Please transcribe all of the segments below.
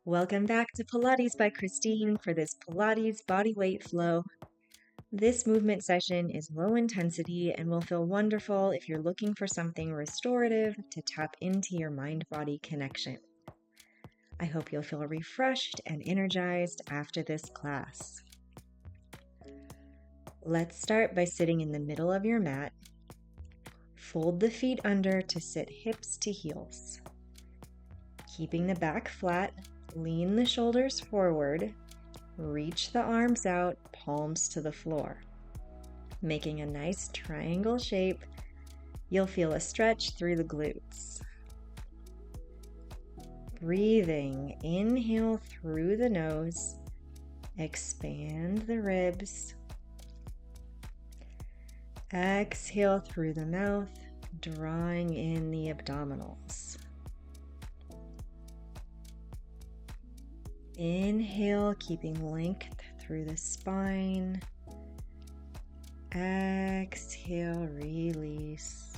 Welcome back to Pilates by Christine for this Pilates body weight flow. This movement session is low intensity and will feel wonderful if you're looking for something restorative to tap into your mind-body connection. I hope you'll feel refreshed and energized after this class. Let's start by sitting in the middle of your mat. Fold the feet under to sit hips to heels. Keeping the back flat, lean the shoulders forward, reach the arms out, palms to the floor. Making a nice triangle shape, you'll feel a stretch through the glutes. Breathing, inhale through the nose, expand the ribs. Exhale through the mouth, drawing in the abdominals. Inhale, keeping length through the spine. Exhale, release.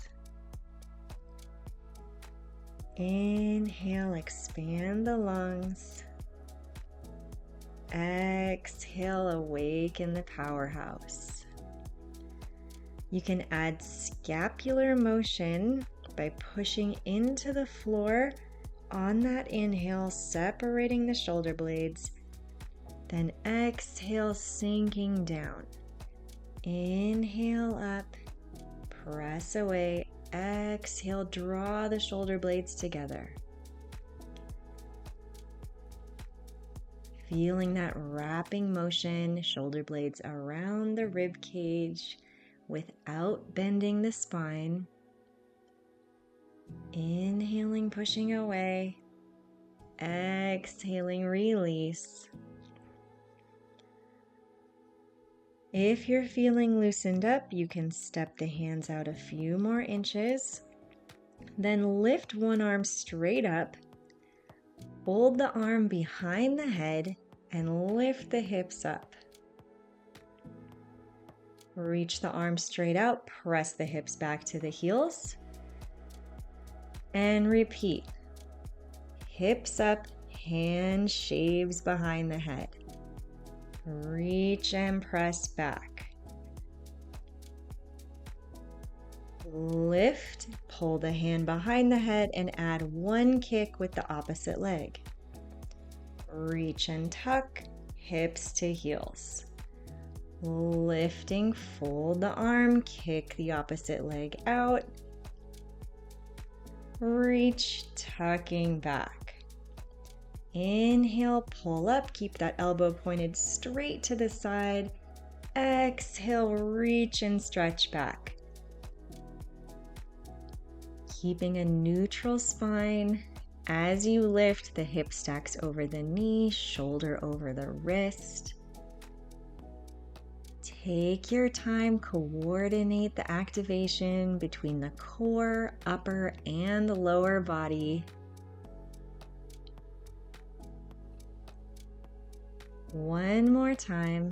Inhale, expand the lungs. Exhale, awaken the powerhouse. You can add scapular motion by pushing into the floor on that inhale, separating the shoulder blades. Then exhale, sinking down. Inhale up, press away. Exhale, draw the shoulder blades together. Feeling that wrapping motion, shoulder blades around the rib cage without bending the spine. Inhaling, pushing away. Exhaling, release. If you're feeling loosened up, you can step the hands out a few more inches. Then lift one arm straight up. Hold the arm behind the head and lift the hips up. Reach the arm straight out, press the hips back to the heels. And repeat. Hips up, hand shaves behind the head. Reach and press back. Lift, pull the hand behind the head and add one kick with the opposite leg. Reach and tuck, hips to heels. Lifting, fold the arm, kick the opposite leg out. Reach, tucking back. Inhale, pull up, keep that elbow pointed straight to the side. Exhale, reach and stretch back. Keeping a neutral spine. As you lift, the hip stacks over the knee, shoulder over the wrist. Take your time, coordinate the activation between the core, upper, and the lower body. One more time.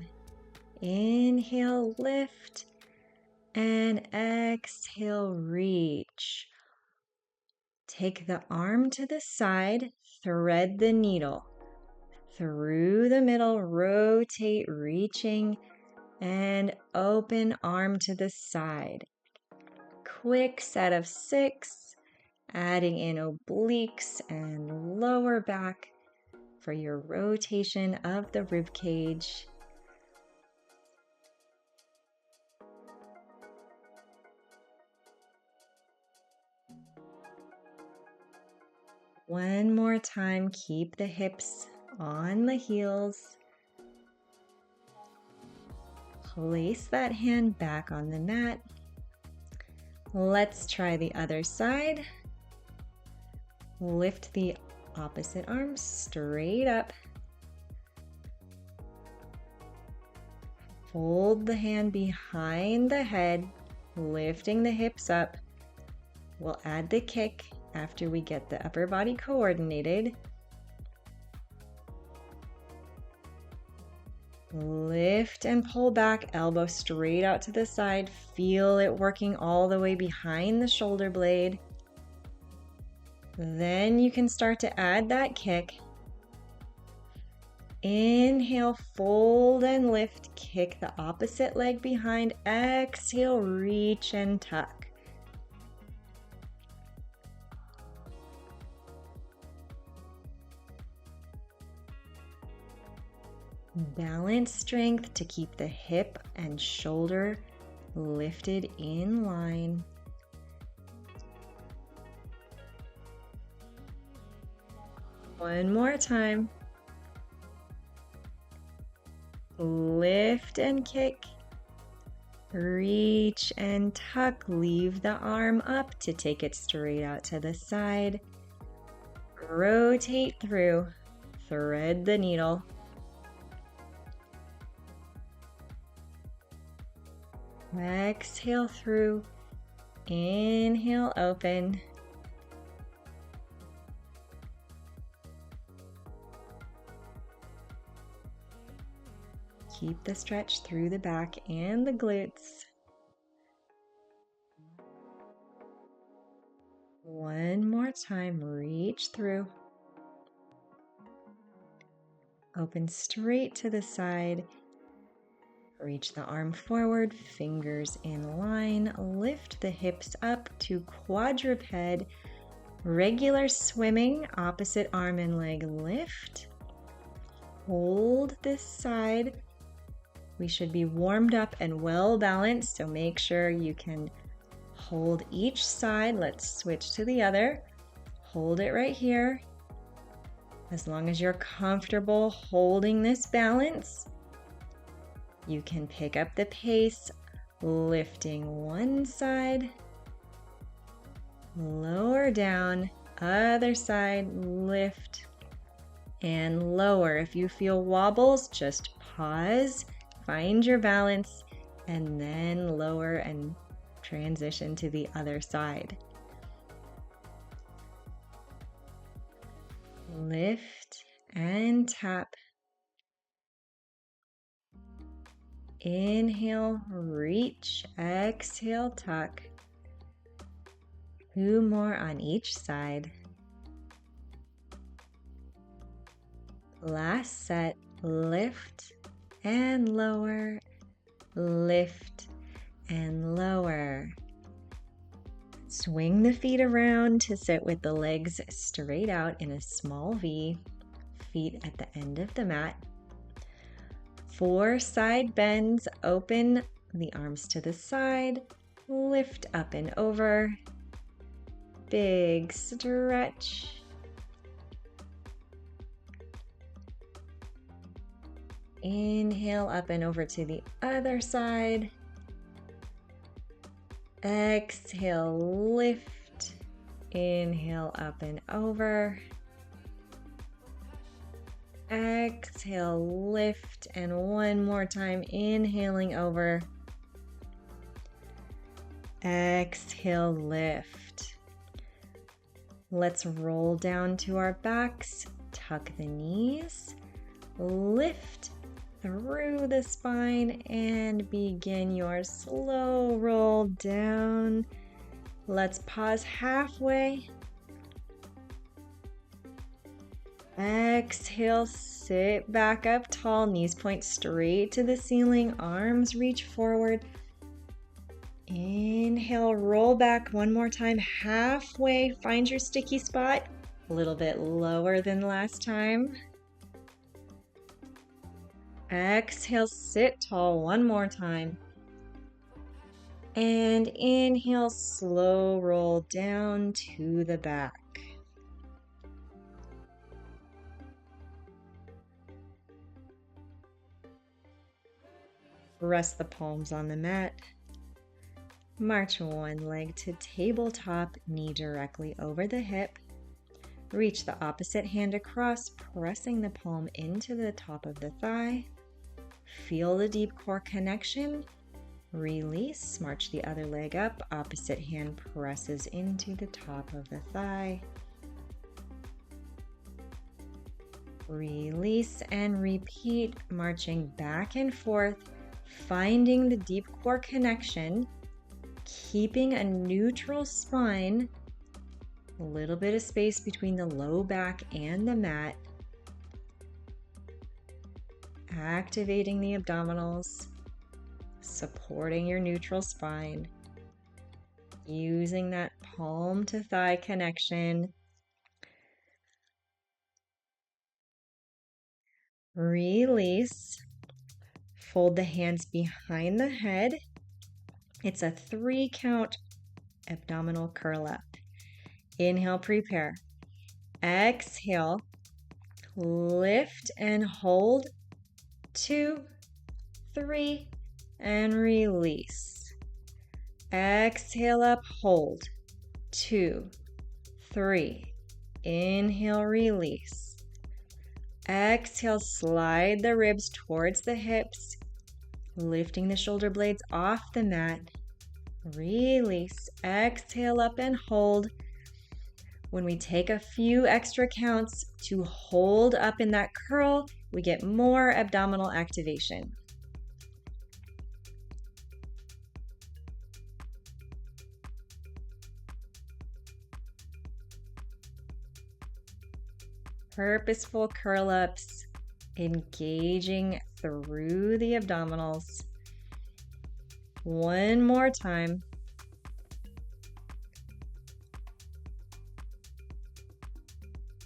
Inhale, lift, and exhale, reach. Take the arm to the side, thread the needle. Through the middle, rotate, reaching, and open arm to the side. Quick set of 6, adding in obliques and lower back for your rotation of the rib cage. One more time, keep the hips on the heels. Place that hand back on the mat. Let's try the other side. Lift the opposite arm straight up. Fold the hand behind the head, lifting the hips up. We'll add the kick after we get the upper body coordinated. Lift and pull back, elbow straight out to the side. Feel it working all the way behind the shoulder blade. Then you can start to add that kick. Inhale, fold and lift. Kick the opposite leg behind. Exhale, reach and tuck. Balance strength to keep the hip and shoulder lifted in line. One more time. Lift and kick. Reach and tuck. Leave the arm up to take it straight out to the side. Rotate through. Thread the needle. Exhale through. Inhale, open. Keep the stretch through the back and the glutes. One more time, reach through. Open straight to the side. Reach the arm forward, fingers in line. Lift the hips up to quadruped. Regular swimming, opposite arm and leg lift. Hold this side. We should be warmed up and well balanced, so make sure you can hold each side. Let's switch to the other. Hold it right here. As long as you're comfortable holding this balance, you can pick up the pace, lifting one side, lower down, other side, lift, and lower. If you feel wobbles, just pause, find your balance, and then lower and transition to the other side. Lift and tap. Inhale, reach, exhale, tuck. 2 more on each side. Last set, lift and lower, lift and lower. Swing the feet around to sit with the legs straight out in a small V, feet at the end of the mat. 4 side bends, open the arms to the side, lift up and over, big stretch. Inhale up and over to the other side. Exhale, lift. Inhale up and over. Exhale, lift, and one more time, inhaling over. Exhale, lift. Let's roll down to our backs, tuck the knees, lift through the spine, and begin your slow roll down. Let's pause halfway. Exhale, sit back up tall, knees point straight to the ceiling, arms reach forward. Inhale, roll back one more time, halfway, find your sticky spot, a little bit lower than last time. Exhale, sit tall one more time. And inhale, slow roll down to the back. Rest the palms on the mat. March one leg to tabletop, knee directly over the hip. Reach the opposite hand across, pressing the palm into the top of the thigh. Feel the deep core connection. Release, march the other leg up, opposite hand presses into the top of the thigh. Release and repeat, marching back and forth, finding the deep core connection, keeping a neutral spine, a little bit of space between the low back and the mat. activating the abdominals, supporting your neutral spine, using that palm to thigh connection. Release. Fold the hands behind the head. It's a 3 count abdominal curl up. Inhale, prepare. Exhale, lift and hold. 2, 3, and release. Exhale up, hold. 2, 3. Inhale, release. Exhale, slide the ribs towards the hips, lifting the shoulder blades off the mat. Release. Exhale up and hold. When we take a few extra counts to hold up in that curl, we get more abdominal activation. Purposeful curl ups, engaging through the abdominals. One more time.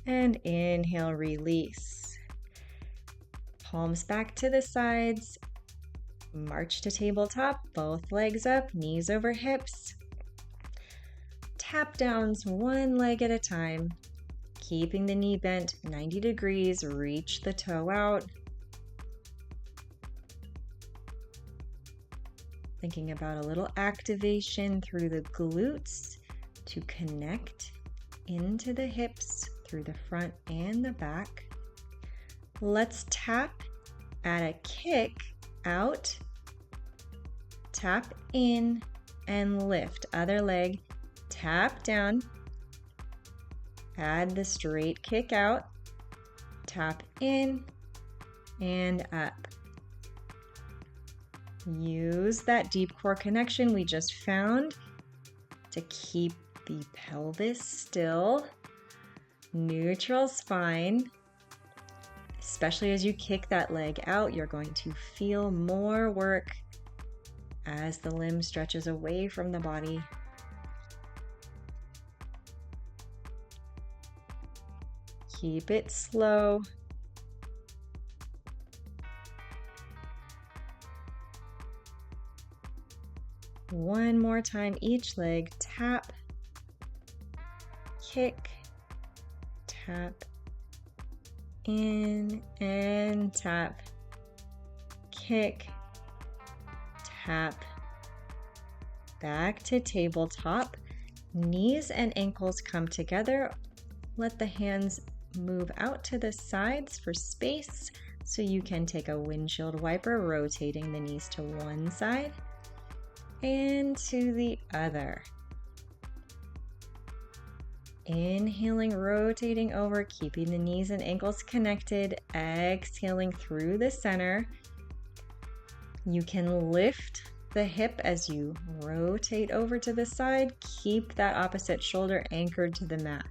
And inhale, release. Palms back to the sides. March to tabletop, both legs up, knees over hips. Tap downs one leg at a time, keeping the knee bent 90 degrees, reach the toe out. Thinking about a little activation through the glutes to connect into the hips through the front and the back. Let's tap, add a kick out, tap in and lift. Other leg, tap down, add the straight kick out, tap in and up. Use that deep core connection we just found to keep the pelvis still, neutral spine. Especially as you kick that leg out, you're going to feel more work as the limb stretches away from the body. Keep it slow. One more time, each leg, tap, kick, tap, in and tap, kick, tap. Back to tabletop. Knees and ankles come together. Let the hands move out to the sides for space so you can take a windshield wiper, rotating the knees to one side and to the other. Inhaling, rotating over, keeping the knees and ankles connected. Exhaling through the center. You can lift the hip as you rotate over to the side. Keep that opposite shoulder anchored to the mat.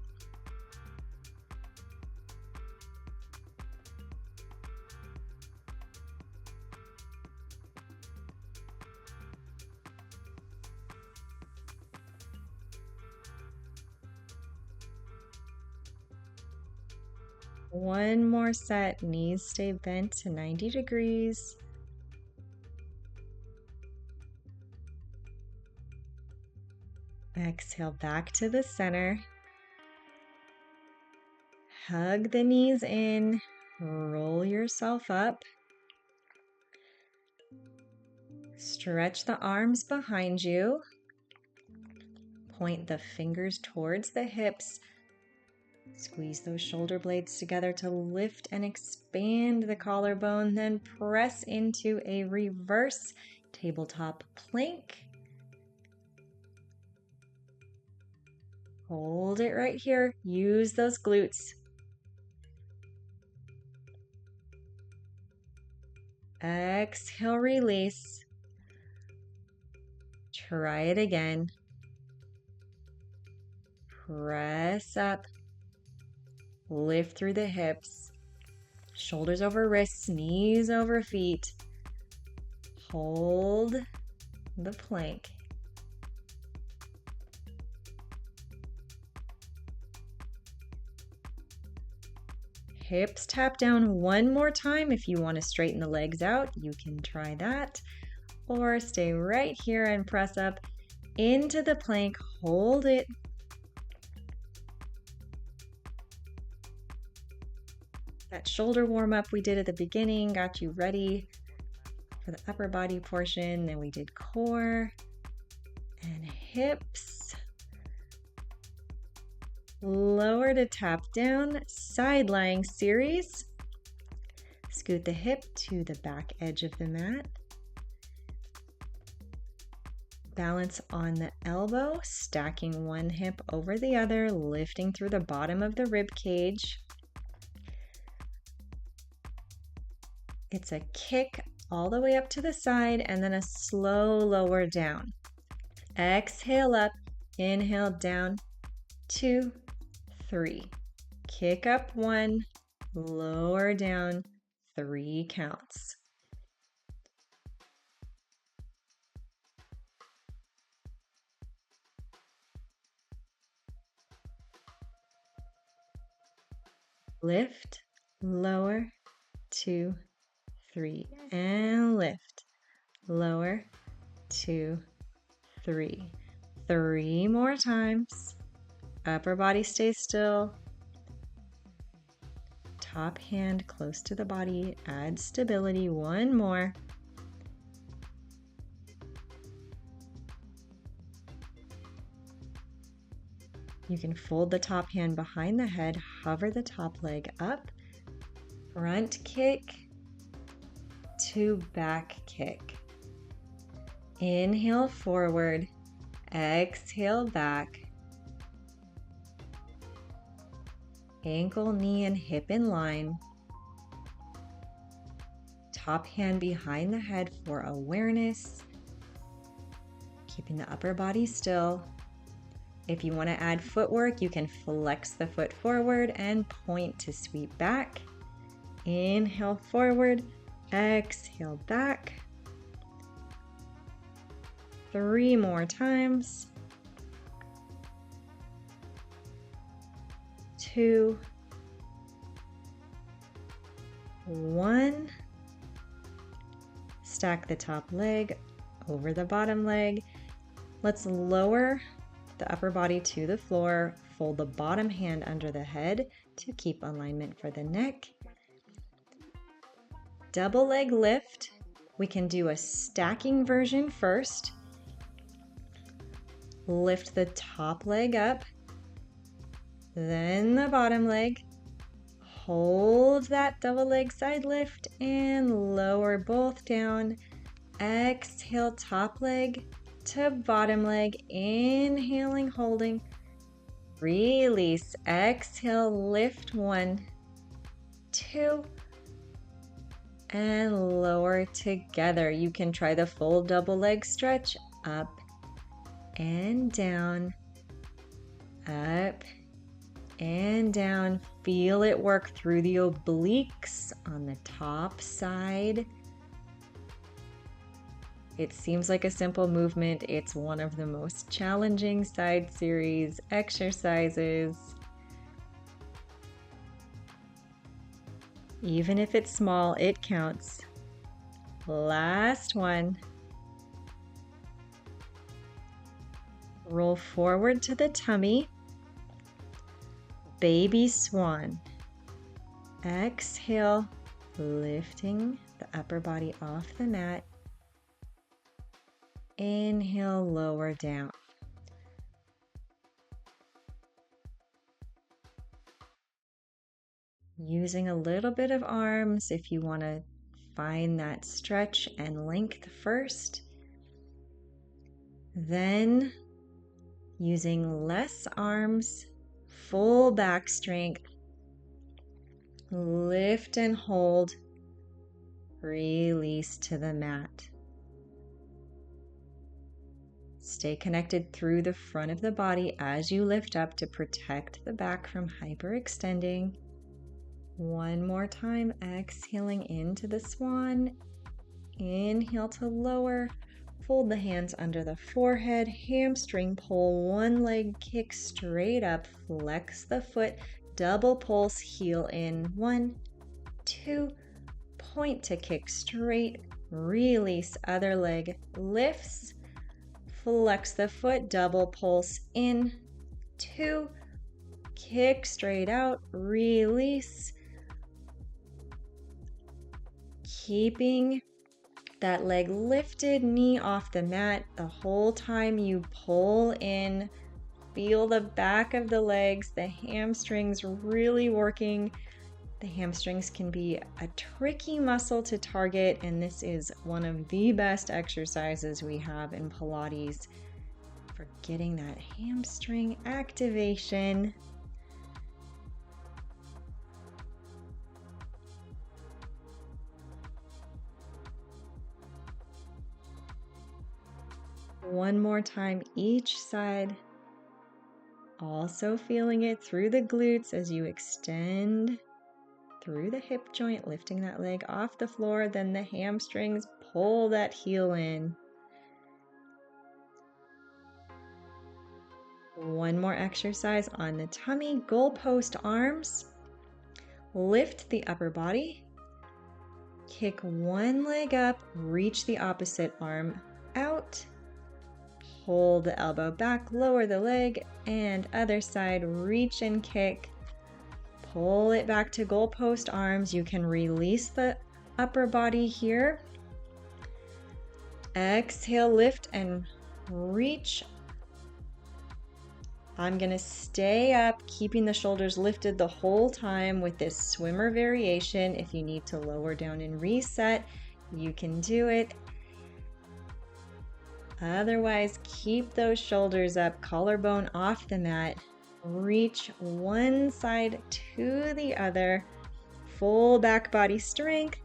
One more set, knees stay bent to 90 degrees. Exhale back to the center. Hug the knees in, roll yourself up. Stretch the arms behind you. Point the fingers towards the hips. Squeeze those shoulder blades together to lift and expand the collarbone, then press into a reverse tabletop plank. Hold it right here. Use those glutes. Exhale, release. Try it again. Press up. Lift through the hips. Shoulders over wrists, knees over feet. Hold the plank. Hips tap down one more time. If you want to straighten the legs out, you can try that. Or stay right here and press up into the plank. Hold it. That shoulder warm up we did at the beginning got you ready for the upper body portion. Then we did core and hips. Lower to tap down, side lying series. Scoot the hip to the back edge of the mat. Balance on the elbow, stacking one hip over the other, lifting through the bottom of the rib cage. It's a kick all the way up to the side and then a slow lower down. Exhale up, inhale down, 2, 3. Kick up 1, lower down, 3 counts. Lift, lower, 2, 3, and lift, lower, 2, 3. 3 more times. Upper body stays still. Top hand close to the body, add stability. 1 more. You can fold the top hand behind the head, hover the top leg up, front kick to back kick. Inhale forward, exhale back. Ankle, knee, and hip in line. Top hand behind the head for awareness. Keeping the upper body still. If you want to add footwork, you can flex the foot forward and point to sweep back. Inhale forward, exhale back. 3 more times. 2, 1. Stack the top leg over the bottom leg. Let's lower the upper body to the floor. Fold the bottom hand under the head to keep alignment for the neck. Double leg lift. We can do a stacking version first. Lift the top leg up, then the bottom leg. Hold that double leg side lift and lower both down. Exhale, top leg to bottom leg. Inhaling, holding. Release. Exhale, lift 1, 2, and lower together. You can try the full double leg stretch. Up and down, up and down. Feel it work through the obliques on the top side. It seems like a simple movement. It's one of the most challenging side series exercises. Even if it's small, it counts. Last one. Roll forward to the tummy. Baby swan. Exhale, lifting the upper body off the mat. Inhale, lower down. Using a little bit of arms if you want to find that stretch and length first. Then using less arms, full back strength. Lift and hold. Release to the mat. Stay connected through the front of the body as you lift up to protect the back from hyperextending. One more time, exhaling into the swan. Inhale to lower. Fold the hands under the forehead, hamstring pull, one leg kick straight up, flex the foot, double pulse, heel in, 1, 2, point to kick straight, release, other leg lifts, flex the foot, double pulse in, 2, kick straight out, release, keeping that leg lifted, knee off the mat the whole time you pull in. Feel the back of the legs, the hamstrings really working. The hamstrings can be a tricky muscle to target, and this is one of the best exercises we have in Pilates for getting that hamstring activation. One more time each side. Also feeling it through the glutes as you extend through the hip joint, lifting that leg off the floor, then the hamstrings pull that heel in. One more exercise on the tummy, goalpost arms. Lift the upper body, kick one leg up, reach the opposite arm out. Pull the elbow back, lower the leg, and other side, reach and kick. Pull it back to goalpost arms. You can release the upper body here. Exhale, lift and reach. I'm going to stay up, keeping the shoulders lifted the whole time with this swimmer variation. If you need to lower down and reset, you can do it. Otherwise, keep those shoulders up, collarbone off the mat. Reach one side to the other. Full back body strength.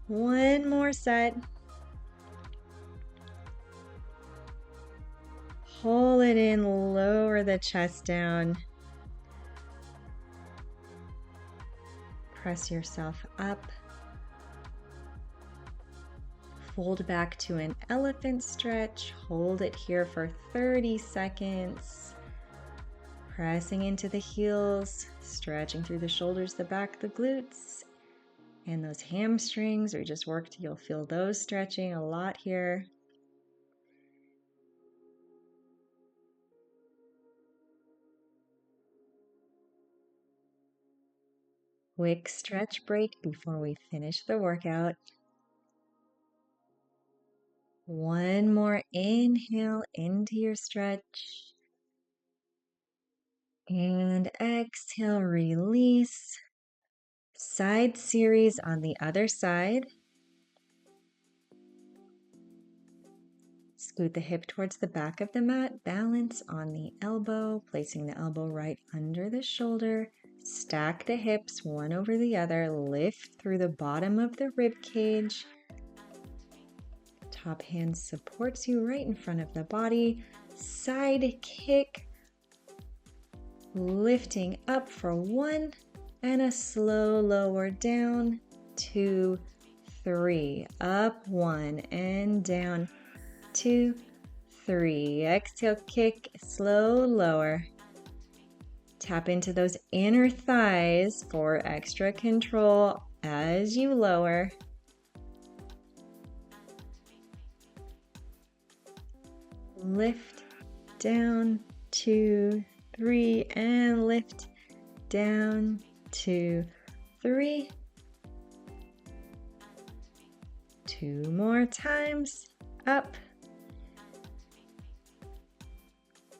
One more set. Pull it in, lower the chest down. Press yourself up. Fold back to an elephant stretch. Hold it here for 30 seconds. Pressing into the heels, stretching through the shoulders, the back, the glutes, and those hamstrings we just worked. You'll feel those stretching a lot here. Quick stretch break before we finish the workout. One more inhale into your stretch. And exhale, release. Side series on the other side. Scoot the hip towards the back of the mat. Balance on the elbow, placing the elbow right under the shoulder. Stack the hips one over the other. Lift through the bottom of the rib cage. Top hand supports you right in front of the body. Side kick. Lifting up for 1 and a slow lower down, 2, 3. Up 1 and down, 2, 3. Exhale, kick, slow lower. Tap into those inner thighs for extra control as you lower. Lift, down, 2, 3, and lift, down, 2, 3. 2 more times, up,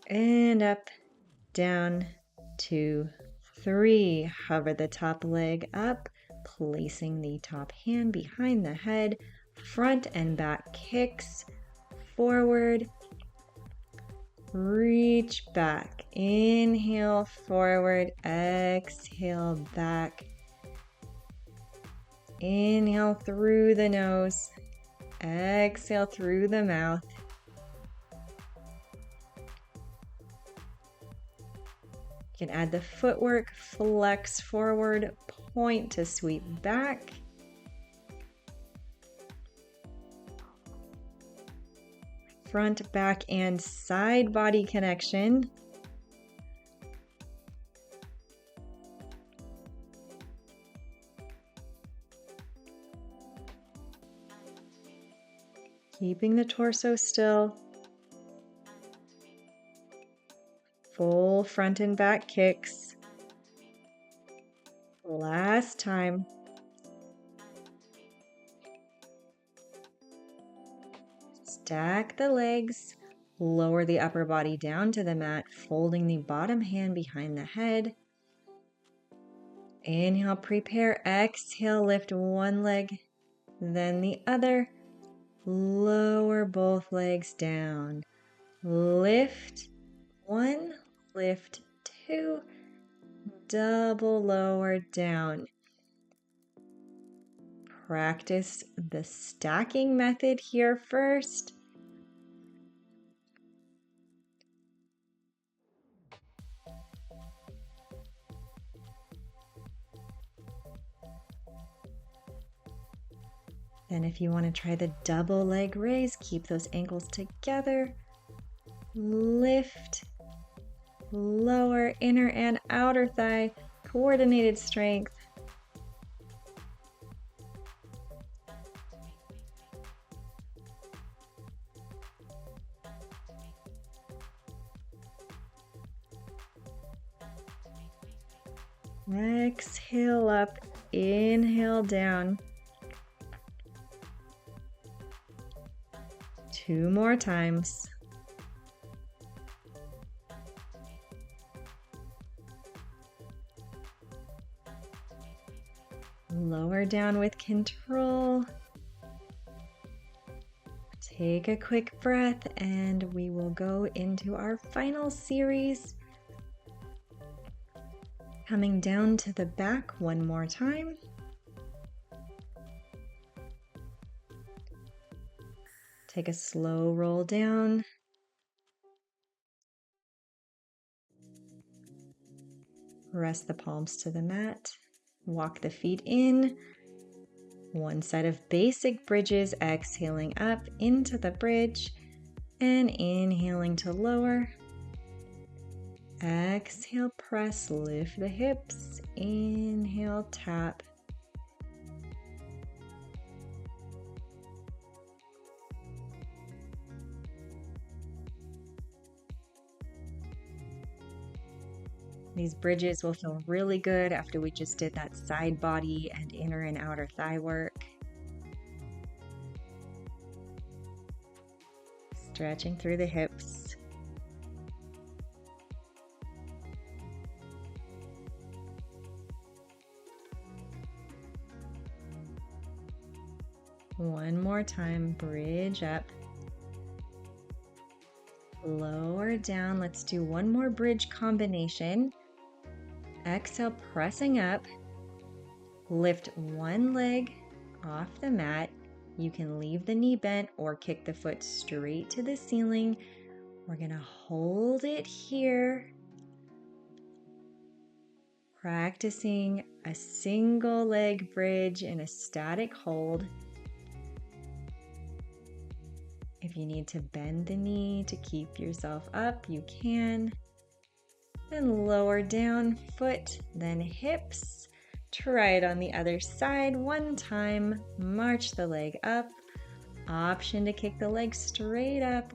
and up, down, 2, 3. Hover the top leg up, placing the top hand behind the head, front and back kicks, forward, reach back, inhale forward, exhale back, inhale through the nose, exhale through the mouth. You can add the footwork, flex forward, point to sweep back. Front, back, and side body connection. Keeping the torso still. Full front and back kicks. Last time. Stack the legs. Lower the upper body down to the mat, folding the bottom hand behind the head. Inhale, prepare. Exhale, lift one leg, then the other. Lower both legs down. Lift one, lift two, double lower down. Practice the stacking method here first. Then if you want to try the double leg raise, keep those ankles together. Lift, lower, inner and outer thigh, coordinated strength. Exhale up, inhale down. 2 more times. Lower down with control. Take a quick breath and we will go into our final series. Coming down to the back one more time. Take a slow roll down. Rest the palms to the mat. Walk the feet in. One side of basic bridges, exhaling up into the bridge and inhaling to lower. Exhale, press, lift the hips. Inhale, tap. These bridges will feel really good after we just did that side body and inner and outer thigh work. Stretching through the hips. One more time, bridge up. Lower down. Let's do one more bridge combination. Exhale, pressing up. Lift one leg off the mat. You can leave the knee bent or kick the foot straight to the ceiling. We're going to hold it here. Practicing a single leg bridge in a static hold. If you need to bend the knee to keep yourself up, you can. Then lower down, foot, then hips. Try it on the other side one time. March the leg up. Option to kick the leg straight up.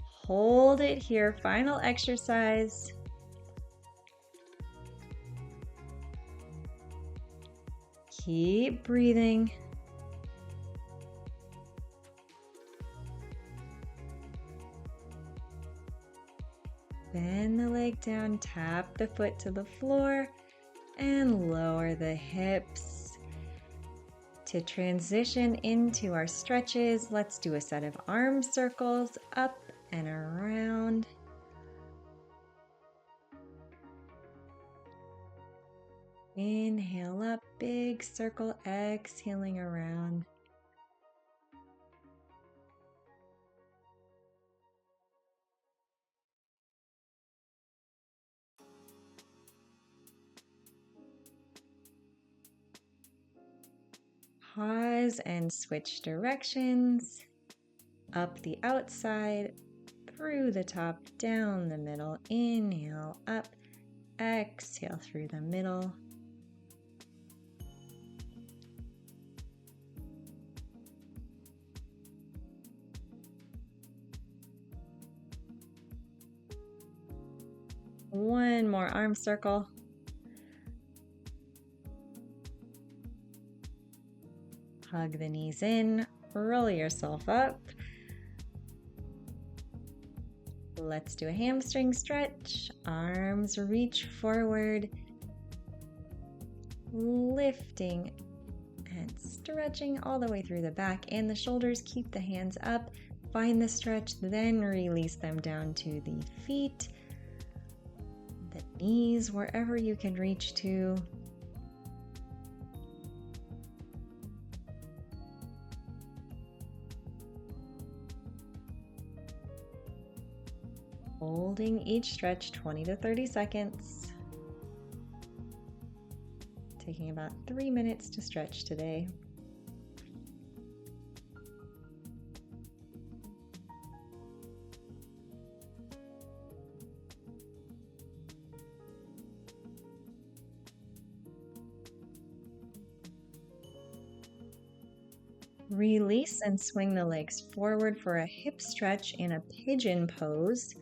Hold it here. Final exercise. Keep breathing. Bend the leg down, tap the foot to the floor, and lower the hips. To transition into our stretches, let's do a set of arm circles up and around. Inhale up, big circle, exhaling around. Pause and switch directions. Up the outside, through the top, down the middle. Inhale, up. Exhale through the middle. One more arm circle. Hug the knees in, roll yourself up. Let's do a hamstring stretch. Arms reach forward, lifting and stretching all the way through the back and the shoulders. Keep the hands up. Find the stretch, then release them down to the feet, the knees, wherever you can reach to. Holding each stretch 20 to 30 seconds. Taking about 3 minutes to stretch today. Release and swing the legs forward for a hip stretch in a pigeon pose.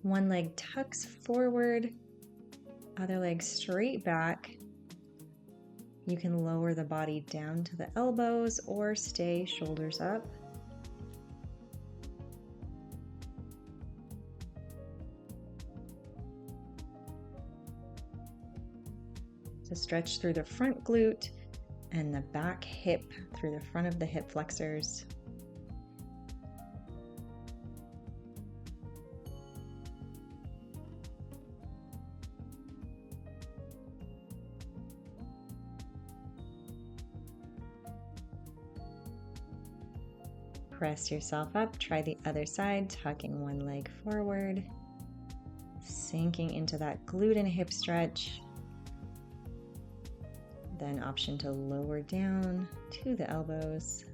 One leg tucks forward, other leg straight back. You can lower the body down to the elbows or stay shoulders up. So stretch through the front glute and the back hip through the front of the hip flexors. Press yourself up, try the other side, tucking one leg forward, sinking into that glute and hip stretch. Then option to lower down to the elbows.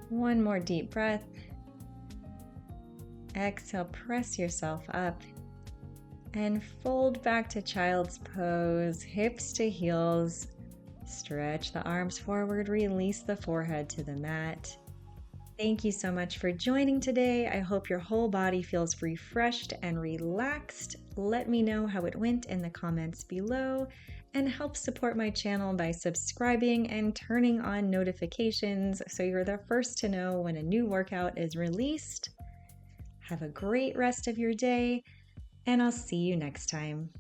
One more deep breath. Exhale, press yourself up and fold back to child's pose, hips to heels. Stretch the arms forward, release the forehead to the mat. Thank you so much for joining today. I hope your whole body feels refreshed and relaxed. Let me know how it went in the comments below, and help support my channel by subscribing and turning on notifications so you're the first to know when a new workout is released. Have a great rest of your day, and I'll see you next time.